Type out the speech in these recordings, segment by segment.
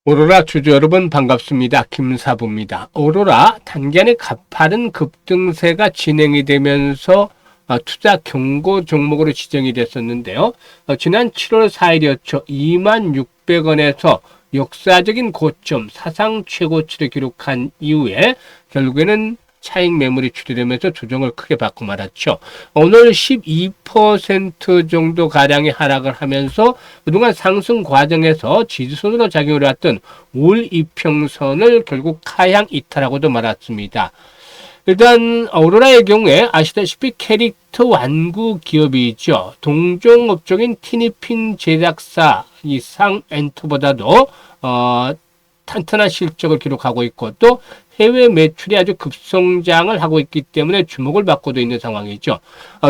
오로라 주주 여러분 반갑습니다. 김사부입니다. 오로라 단기간에 가파른 급등세가 진행이 되면서 투자 경고 종목으로 지정이 됐었는데요. 지난 7월 4일이었죠. 26,600원에서 역사적인 고점 사상 최고치를 기록한 이후에 결국에는 차익 매물이 출현되면서 조정을 크게 받고 말았죠. 오늘 12% 정도 가량의 하락을 하면서 그동안 상승 과정에서 지지선으로 작용을 해왔던 올 이평선을 결국 하향 이탈하고도 말았습니다. 일단 오로라의 경우에 아시다시피 캐릭터 완구 기업이죠. 동종업종인 티니핑 제작사 이 상엔터보다도 탄탄한 실적을 기록하고 있고 또 해외 매출이 아주 급성장을 하고 있기 때문에 주목을 받고도 있는 상황이죠.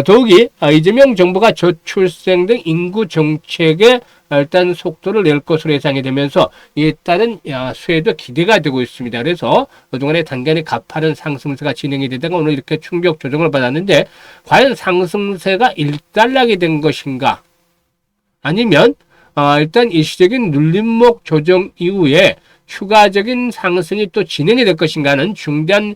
더욱이 이재명 정부가 저출생 등 인구 정책에 일단 속도를 낼 것으로 예상이 되면서 이에 따른 수혜도 기대가 되고 있습니다. 그래서 그동안에 단기간에 가파른 상승세가 진행이 되다가 오늘 이렇게 충격 조정을 받았는데 과연 상승세가 일단락이 된 것인가? 아니면 일단 일시적인 눌림목 조정 이후에 추가적인 상승이 또 진행이 될 것인가는 중대한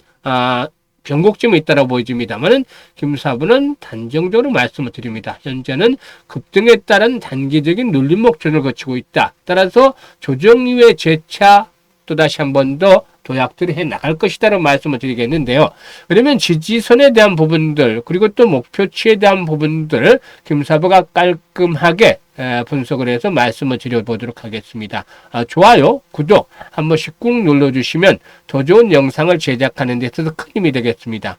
변곡점이 있다고 보여집니다만 김사부는 단정적으로 말씀을 드립니다. 현재는 급등에 따른 단기적인 눌림목 조정을 거치고 있다. 따라서 조정 이후에 재차 또다시 한 번 더 도약들을 해 나갈 것이다라는 말씀을 드리겠는데요. 그러면 지지선에 대한 부분들 그리고 또 목표치에 대한 부분들 김사부가 깔끔하게 분석을 해서 말씀을 드려보도록 하겠습니다. 좋아요, 구독 한 번씩 꾹 눌러주시면 더 좋은 영상을 제작하는 데 있어서 큰 힘이 되겠습니다.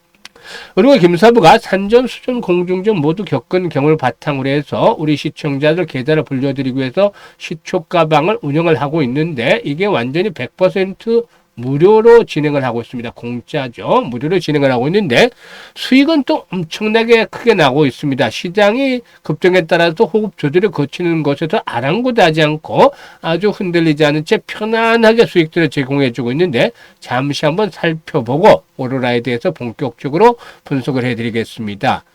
그리고 김사부가 산전, 수전, 공중전 모두 겪은 경험을 바탕으로 해서 우리 시청자들 계좌를 불려드리기 위해서 시초가방을 운영을 하고 있는데 이게 완전히 100% 무료로 진행을 하고 있습니다. 공짜죠. 무료로 진행을 하고 있는데 수익은 또 엄청나게 크게 나고 있습니다. 시장이 급등에 따라서 호급 조절을 거치는 것에서 아랑곳하지 않고 아주 흔들리지 않은 채 편안하게 수익들을 제공해주고 있는데 잠시 한번 살펴보고 오로라에 대해서 본격적으로 분석을 해드리겠습니다.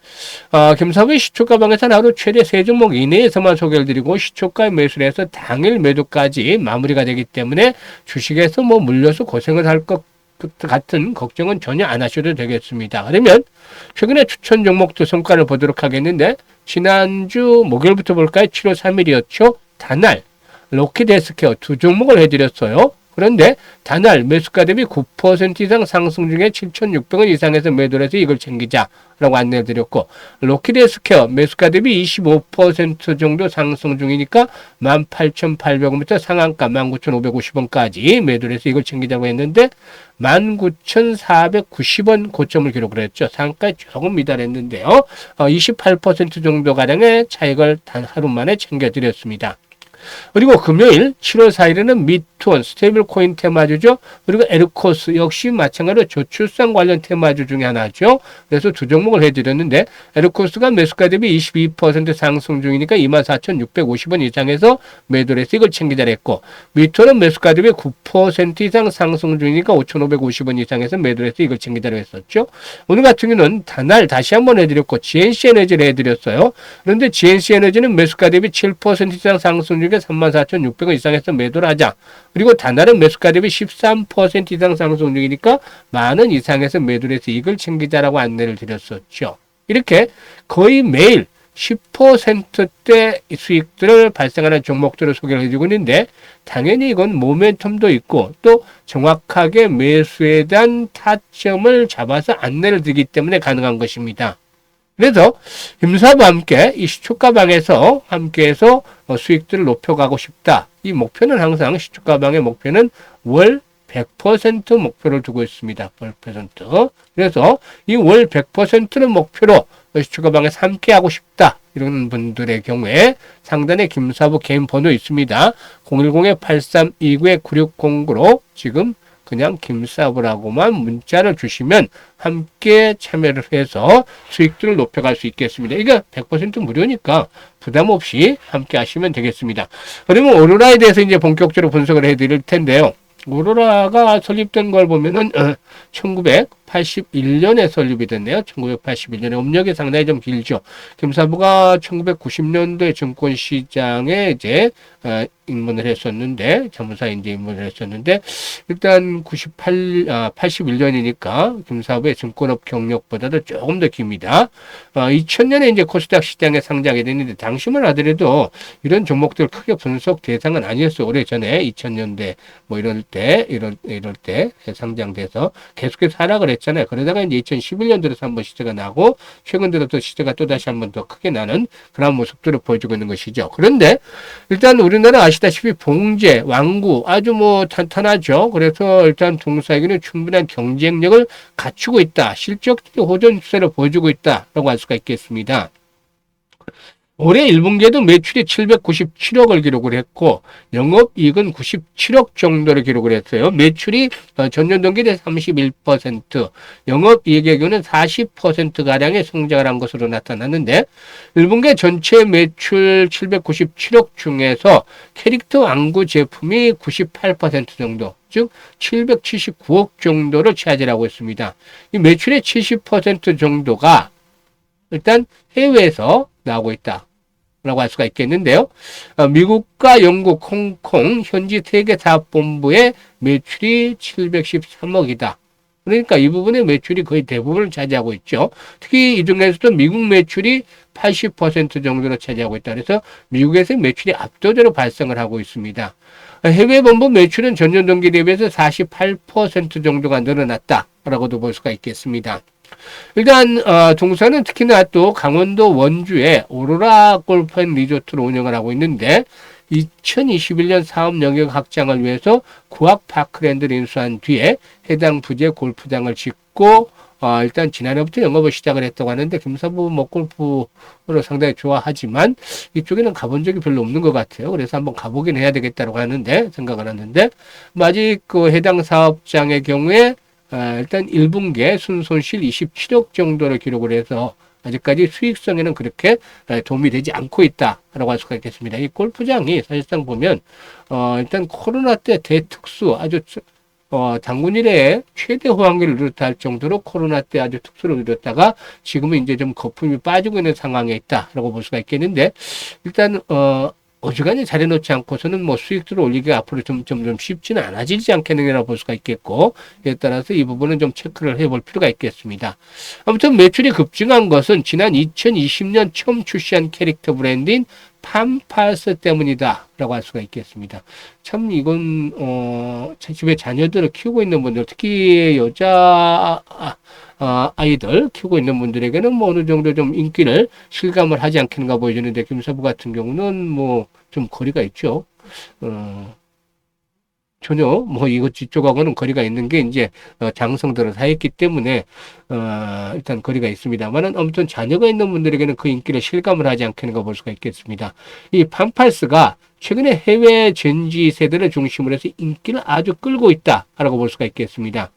김사부의 시초가방에서는 하루 최대 3종목 이내에서만 소개를 드리고 시초가에 매수를 해서 당일 매도까지 마무리가 되기 때문에 주식에서 물려서 고생을 할 것 같은 걱정은 전혀 안 하셔도 되겠습니다. 그러면 최근에 추천 종목도 성과를 보도록 하겠는데 지난주 목요일부터 볼까요? 7월 3일이었죠. 다날, 로키드헬스케어 두 종목을 해드렸어요. 그런데 단알 매수가 대비 9% 이상 상승 중에 7,600원 이상에서 매도를 해서 이걸 챙기자라고 안내를 드렸고 로키드헬스케어 매수가 대비 25% 정도 상승 중이니까 18,800원부터 상한가 19,550원까지 매도를 해서 이걸 챙기자고 했는데 19,490원 고점을 기록을 했죠. 상한가에 조금 미달했는데요. 28% 정도가량의 차익을 단 하루 만에 챙겨드렸습니다. 그리고 금요일 7월 4일에는 미투원 스테이블 코인 테마주죠. 그리고 에르코스 역시 마찬가지로 저출산 관련 테마주 중에 하나죠. 그래서 두 종목을 해드렸는데 에르코스가 매수가 대비 22% 상승 중이니까 24,650원 이상에서 매도를 해서 이걸 챙기자 했고 미투원은 매수가 대비 9% 이상 상승 중이니까 5,550원 이상에서 매도를 해서 이걸 챙기자로 했었죠. 오늘 같은 경우는 단알 다시 한번 해드렸고 GNC 에너지를 해드렸어요. 그런데 GNC 에너지는 매수가 대비 7% 이상 상승 중에 34,600원 이상에서 매도를 하자. 그리고 단알은 매수가 대비 13% 이상 상승 중이니까 만원 이상에서 매도를 해서 이걸 챙기자라고 안내를 드렸었죠. 이렇게 거의 매일 10%대 수익들을 발생하는 종목들을 소개를 해주고 있는데 당연히 이건 모멘텀도 있고 또 정확하게 매수에 대한 타점을 잡아서 안내를 드리기 때문에 가능한 것입니다. 그래서 김사부와 함께 이 시초가방에서 함께해서 수익들을 높여가고 싶다. 이 목표는 항상 시초가방의 목표는 월 100% 목표를 두고 있습니다. 월 100%. 그래서 이 월 100%는 목표로 시초가방에서 함께하고 싶다. 이런 분들의 경우에 상단에 김사부 개인 번호 있습니다. 010-8329-9609로 지금 그냥 김사부라고만 문자를 주시면 함께 참여를 해서 수익들을 높여갈 수 있겠습니다. 이게 100% 무료니까 부담 없이 함께 하시면 되겠습니다. 그러면 오로라에 대해서 이제 본격적으로 분석을 해드릴 텐데요. 오로라가 설립된 걸 보면은 1981년에 설립이 됐네요. 1981년에 업력이 상당히 좀 길죠. 김사부가 1990년도에 증권시장에 이제 입문을 했었는데, 자문사 이제 입문을 했었는데, 일단 81년이니까 김사부의 증권업 경력보다도 조금 더 깁니다. 2000년에 이제 코스닥 시장에 상장이 됐는데, 당시만 하더라도 이런 종목들 크게 분석 대상은 아니었어요. 오래전에 2000년대 뭐 이럴 때 상장돼서 계속해서 하락을 했잖아요. 그러다가 이제 2011년 들어서 한번 시세가 나고, 최근 들어서 시세가 또 다시 한번 더 크게 나는 그런 모습들을 보여주고 있는 것이죠. 그런데 일단 우리나라 아시다시피 봉제, 완구 아주 뭐 탄탄하죠. 그래서 일단 동사에게는 충분한 경쟁력을 갖추고 있다. 실적적인 호전 추세를 보여주고 있다라고 할 수가 있겠습니다. 올해 1분기에도 매출이 797억을 기록을 했고 영업이익은 97억 정도를 기록을 했어요. 매출이 전년 동기 대 31%, 영업이익의 경우는 40%가량의 성장을 한 것으로 나타났는데 1분기 전체 매출 797억 중에서 캐릭터 완구 제품이 98% 정도, 즉 779억 정도를 차지하고 있습니다. 이 매출의 70% 정도가 일단 해외에서 나오고 있다 라고 할 수가 있겠는데요. 미국과 영국, 홍콩 현지 세계 사업본부의 매출이 713억이다. 그러니까 이 부분의 매출이 거의 대부분을 차지하고 있죠. 특히 이 중에서도 미국 매출이 80% 정도로 차지하고 있다. 그래서 미국에서 매출이 압도적으로 발생을 하고 있습니다. 해외 본부 매출은 전년 동기 대비해서 48% 정도가 늘어났다라고도 볼 수가 있겠습니다. 일단 동사는 특히나 또 강원도 원주에 오로라 골프앤리조트를 운영을 하고 있는데 2021년 사업 영역 확장을 위해서 구악 파크랜드를 인수한 뒤에 해당 부지에 골프장을 짓고 일단 지난해부터 영업을 시작을 했다고 하는데 김사부 뭐 골프를 상당히 좋아하지만 이쪽에는 가본 적이 별로 없는 것 같아요. 그래서 한번 가보긴 해야 되겠다고 하는데 생각을 하는데 아직 그 해당 사업장의 경우에 일단 1분기에 순손실 27억 정도를 기록을 해서 아직까지 수익성에는 그렇게 도움이 되지 않고 있다라고 할 수가 있겠습니다. 이 골프장이 사실상 보면 일단 코로나 때 대특수 아주 단군 이래에 최대 호황기를 누렸다 할 정도로 코로나 때 아주 특수를 누렸다가 지금은 이제 좀 거품이 빠지고 있는 상황에 있다라고 볼 수가 있겠는데 일단 어지간히 잘해놓지 않고서는 뭐 수익들을 올리기가 앞으로 좀 쉽지는 않아지지 않겠느냐라고 볼 수가 있겠고, 이에 따라서 이 부분은 좀 체크를 해볼 필요가 있겠습니다. 아무튼 매출이 급증한 것은 지난 2020년 처음 출시한 캐릭터 브랜드인 팜팔스 때문이다 라고 할 수가 있겠습니다. 참 이건 집에 자녀들을 키우고 있는 분들, 특히 여자 아이들 키우고 있는 분들에게는 뭐 어느 정도 좀 인기를 실감을 하지 않겠는가 보여지는데 김사부 같은 경우는 뭐 좀 거리가 있죠. 전혀 뭐 이쪽하고는 거리가 있는 게 이제 장성들을 사했기 때문에 일단 거리가 있습니다만은 아무튼 자녀가 있는 분들에게는 그 인기를 실감을 하지 않겠는가 볼 수가 있겠습니다. 이 팜팔스가 최근에 해외 젠지 세대를 중심으로 해서 인기를 아주 끌고 있다라고 볼 수가 있겠습니다.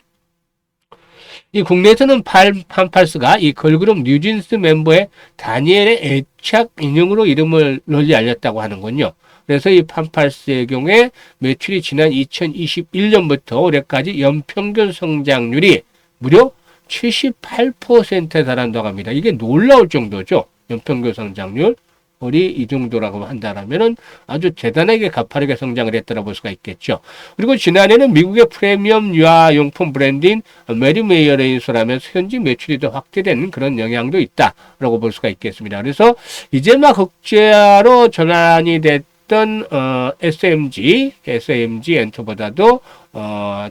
이 국내에서는 팜팔스가 이 걸그룹 뉴진스 멤버의 다니엘의 애착 인형으로 이름을 널리 알렸다고 하는군요. 그래서 이 팜팔스의 경우에 매출이 지난 2021년부터 올해까지 연평균 성장률이 무려 78%에 달한다고 합니다. 이게 놀라울 정도죠. 연평균 성장률. 이 정도라고 한다면은 아주 대단하게 가파르게 성장을 했다고 볼 수가 있겠죠. 그리고 지난해는 미국의 프리미엄 유아용품 브랜드인 메리메이어를 인수하면서 현지 매출이 더 확대되는 그런 영향도 있다라고 볼 수가 있겠습니다. 그래서 이제 막 흑자로 전환이 됐던 SMG 엔터보다도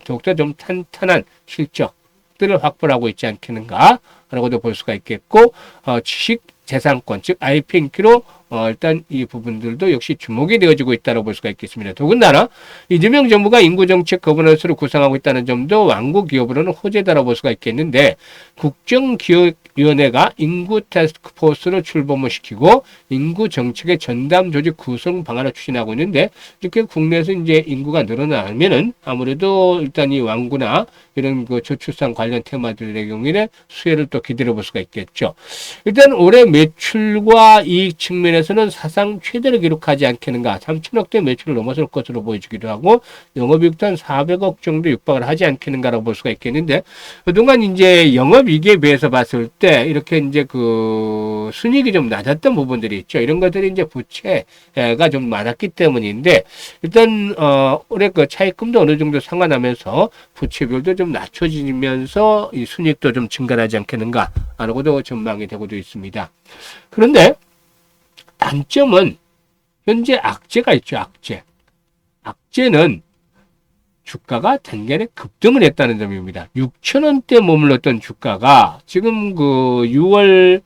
더욱더 좀 탄탄한 실적들을 확보하고 있지 않겠는가라고도 볼 수가 있겠고 주식 재산권, 즉 IP 인기로 일단 이 부분들도 역시 주목이 되어지고 있다고 볼 수가 있겠습니다. 더군다나 이재명 정부가 인구정책 거버넌스를 구상하고 있다는 점도 완구 기업으로는 호재다라고 볼 수가 있겠는데 국정기획위원회가 인구 태스크포스를 출범을 시키고 인구 정책의 전담 조직 구성 방안을 추진하고 있는데 이렇게 국내에서 이제 인구가 늘어나면은 아무래도 일단 이 완구나 이런 그 저출산 관련 테마들의 경우에는 수혜를 또 기다려 볼 수가 있겠죠. 일단 올해 매출과 이익 측면에 측면에서는 사상 최대를 기록하지 않겠는가. 3천억대 매출을 넘어설 것으로 보여지기도 하고 영업이익도 한 400억 정도 육박을 하지 않겠는가라고 볼 수가 있겠는데 그동안 이제 영업이익에 비해서 봤을 때 이렇게 이제 그 순이익이 좀 낮았던 부분들이 있죠. 이런 것들이 이제 부채가 좀 많았기 때문인데 일단 올해 그 차입금도 어느 정도 상환하면서 부채 비율도 좀 낮춰지면서 이 순이익도 좀 증가하지 않겠는가라고도 전망이 되고도 있습니다. 그런데 단점은 현재 악재가 있죠. 악재는 주가가 단기간에 급등을 했다는 점입니다. 6,000원대 머물렀던 주가가 지금 그 6월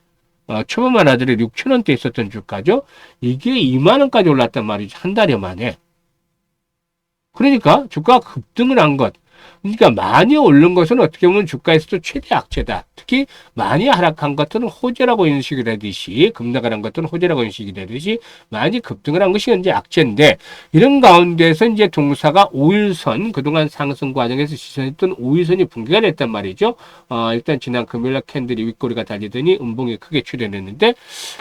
초반만 하더라도 6,000원대 있었던 주가죠. 이게 2만 원까지 올랐단 말이죠. 한 달여 만에. 그러니까 주가가 급등을 한 것. 그러니까 많이 오른 것은 어떻게 보면 주가에서도 최대 악재다. 특히 많이 하락한 것들은 호재라고 인식이 되듯이 급락한 것들은 호재라고 인식이 되듯이 많이 급등을 한 것이 현재 악재인데 이런 가운데서 이제 동사가 5일선 그동안 상승 과정에서 지선했던 5일선이 붕괴가 됐단 말이죠. 일단 지난 금요일날 캔들이 윗꼬리가 달리더니 음봉이 크게 출현했는데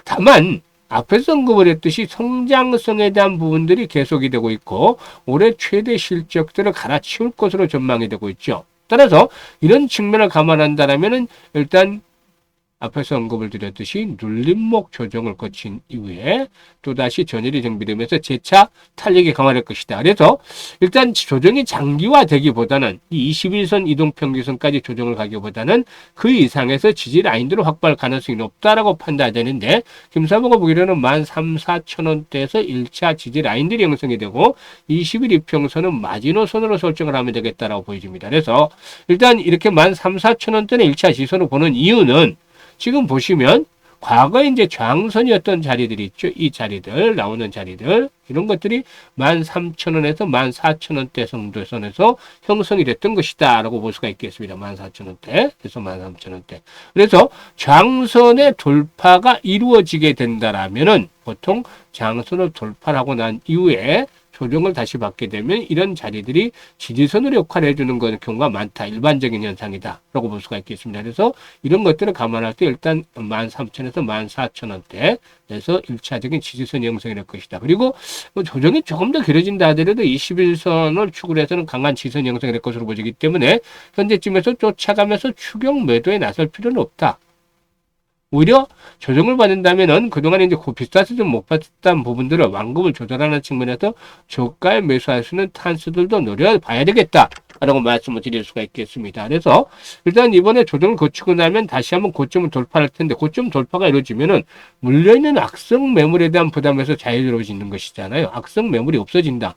다만 앞에서 언급을 했듯이 성장성에 대한 부분들이 계속이 되고 있고 올해 최대 실적들을 갈아치울 것으로 전망이 되고 있죠. 따라서 이런 측면을 감안한다면 일단 앞에서 언급을 드렸듯이 눌림목 조정을 거친 이후에 또다시 전일이 정비되면서 재차 탄력이 강화될 것이다. 그래서 일단 조정이 장기화되기보다는 이 21선 이동평균선까지 조정을 가기보다는 그 이상에서 지지 라인들을 확보할 가능성이 높다라고 판단되는데 김사부가 보기로는 13,400원대에서 1차 지지 라인들이 형성이 되고 20일 이평선은 마지노선으로 설정을 하면 되겠다라고 보여집니다. 그래서 일단 이렇게 13,400원대는 1차 지선으로 보는 이유는 지금 보시면 과거에 이제 저항선이었던 자리들이 있죠. 이 자리들, 나오는 자리들, 이런 것들이 13,000원에서 14,000원대 정도 선에서 형성이 됐던 것이다. 라고 볼 수가 있겠습니다. 14,000원대, 그래서 13,000원대. 그래서 저항선의 돌파가 이루어지게 된다라면은 보통 저항선을 돌파하고 난 이후에 조정을 다시 받게 되면 이런 자리들이 지지선으로 역할을 해주는 경우가 많다. 일반적인 현상이다. 라고 볼 수가 있겠습니다. 그래서 이런 것들을 감안할 때 일단 13,000에서 14,000원대에서 1차적인 지지선이 형성이 될 것이다. 그리고 조정이 조금 더 길어진다 하더라도 21선을 축으로 해서는 강한 지지선이 형성이 될 것으로 보이기 때문에 현재쯤에서 쫓아가면서 추격 매도에 나설 필요는 없다. 오히려 조정을 받는다면은 그동안 이제 비싸서 못 받았던 부분들을 완급을 조절하는 측면에서 저가에 매수할 수 있는 탄수들도 노려봐야 되겠다라고 말씀을 드릴 수가 있겠습니다. 그래서 일단 이번에 조정을 거치고 나면 다시 한번 고점을 돌파할 텐데 고점 돌파가 이루어지면은 물려있는 악성 매물에 대한 부담에서 자유로워지는 것이잖아요. 악성 매물이 없어진다.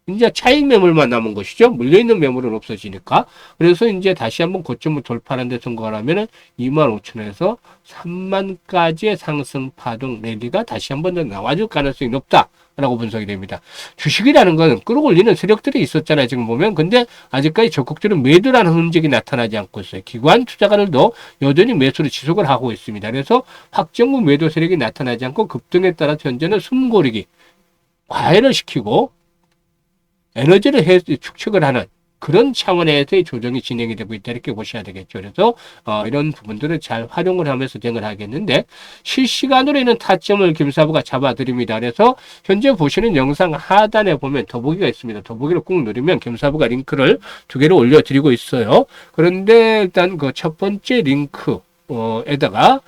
이제 차익 매물만 남은 것이죠. 물려있는 매물은 없어지니까. 그래서 이제 다시 한번 고점을 돌파하는 데 성공하려면 25,000원에서 3만까지의 상승 파동 랠리가 다시 한번 더 나와줄 가능성이 높다라고 분석이 됩니다. 주식이라는 건 끌어올리는 세력들이 있었잖아요. 지금 보면. 근데 아직까지 적극적으로 매도라는 흔적이 나타나지 않고 있어요. 기관 투자가들도 여전히 매수를 지속을 하고 있습니다. 그래서 확정부 매도 세력이 나타나지 않고 급등에 따라서 현재는 숨고르기, 과열을 시키고 에너지를 축적을 하는 그런 차원에서의 조정이 진행이 되고 있다 이렇게 보셔야 되겠죠. 그래서 이런 부분들을 잘 활용을 하면서 진행을 하겠는데 실시간으로 있는 타점을 김사부가 잡아드립니다. 그래서 현재 보시는 영상 하단에 보면 더보기가 있습니다. 더보기를 꾹 누르면 김사부가 링크를 2개를 올려드리고 있어요. 그런데 일단 그 첫 번째 링크에다가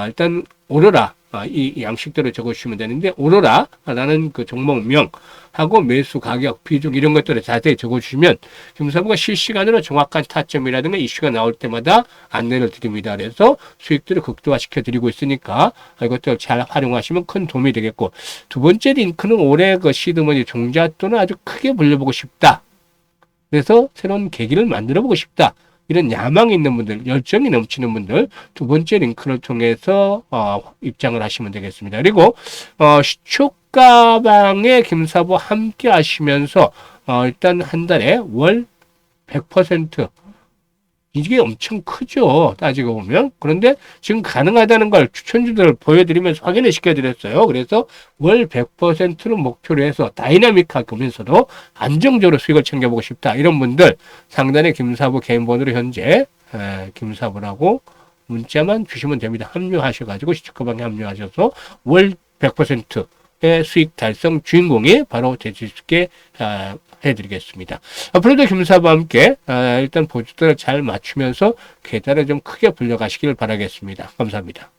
일단 오로라 이 양식대로 적어주시면 되는데 오로라라는 그 종목명하고 매수 가격 비중 이런 것들을 자세히 적어주시면 김사부가 실시간으로 정확한 타점이라든가 이슈가 나올 때마다 안내를 드립니다. 그래서 수익들을 극대화시켜 드리고 있으니까 이것들 잘 활용하시면 큰 도움이 되겠고 두 번째 링크는 올해 그 시드머니 종잣돈을 아주 크게 불려보고 싶다. 그래서 새로운 계기를 만들어 보고 싶다. 이런 야망이 있는 분들, 열정이 넘치는 분들 두 번째 링크를 통해서 입장을 하시면 되겠습니다. 그리고 시초가방에 김사부 함께 하시면서 일단 한 달에 월 100% 이게 엄청 크죠. 따지고 보면. 그런데 지금 가능하다는 걸 추천주들을 보여드리면서 확인을 시켜드렸어요. 그래서 월 100%를 목표로 해서 다이나믹하면서도 안정적으로 수익을 챙겨보고 싶다. 이런 분들 상단에 김사부 개인 번호로 현재 김사부라고 문자만 주시면 됩니다. 합류하셔가지고 시초가방에 합류하셔서 월 100%의 수익 달성 주인공이 바로 되실 수 있게 해드리겠습니다. 앞으로도 김사부와 함께 일단 보조들을 잘 맞추면서 계단을 좀 크게 불려가시길 바라겠습니다. 감사합니다.